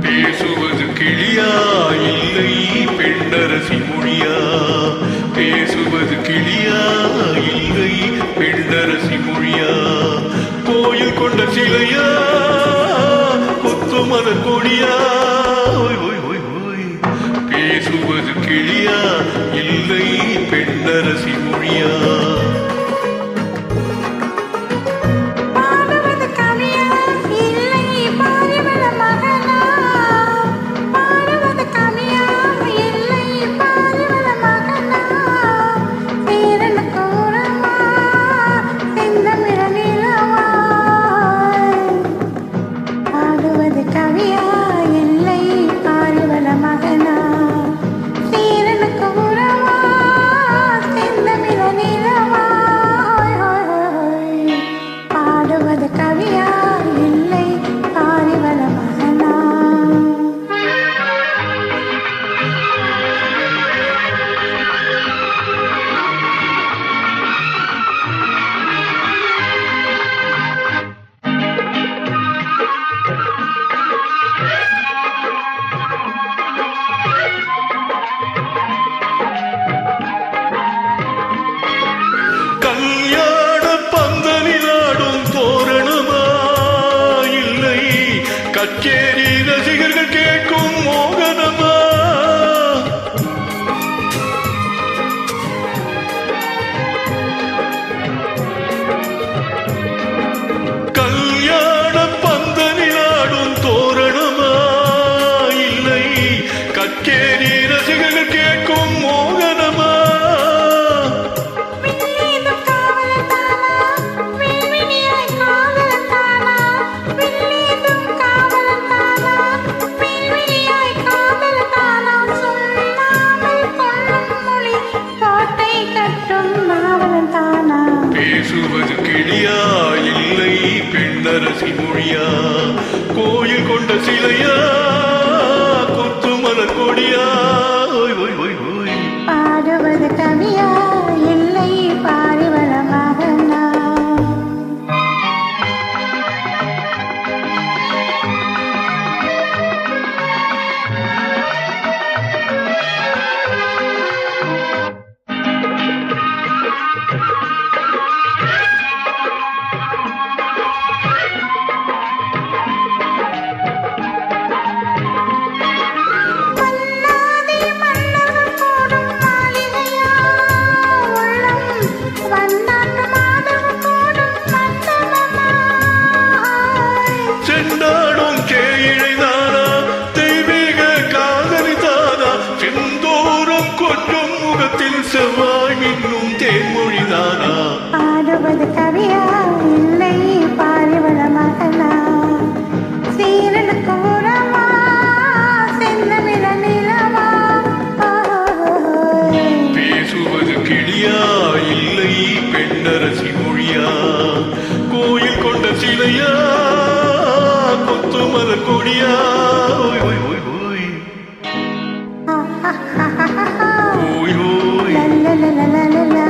பேசுவது கிளியா இல்லை பெண்ணரசி மொழியா? பேசுவது கிளியா இல்லை பெண்ணரசி மொழியா? கோயில் கொண்ட சிலையா கொத்து மத கொடியா? பேசுவது கிளியா இல்லை பெண்ணரசி மொழியா? கச்சேரி ரசிகர்கள் கேட்கும் மோகனமா? கல்யாண பந்தனிலாடும் தோரணமா? இல்லை கச்சேரி ரசிகர்கள் கேட்கும் மோகனமா? பேசுவது கிளியா இல்லை பெண்ணரசி மொழியா? கோயில் கொண்ட சிலையா கொத்து மலர் கொடியா? பாடுவது கவியா இல்லை பாரிவளமாக? செண்டாடும் கேயிழைதானா தெய்வீக காதலிதானா? செந்தோறும் கொஞ்சம் முகத்தில் செவ்வாய் இன்னும் தேன்மொழிதானா? பாடுவது கவியா இல்லை பாரிவளமகனா? சீரனுக்கு உரமா செந்தமிழ நிலவா? பேசுவது கிளியா இல்லை பெண்ணரசி மொழியா? கோயில் கொண்ட சிலையா கொத்து மலர் கொடியா? ஓய் ஓய் ஓய் la la la la la la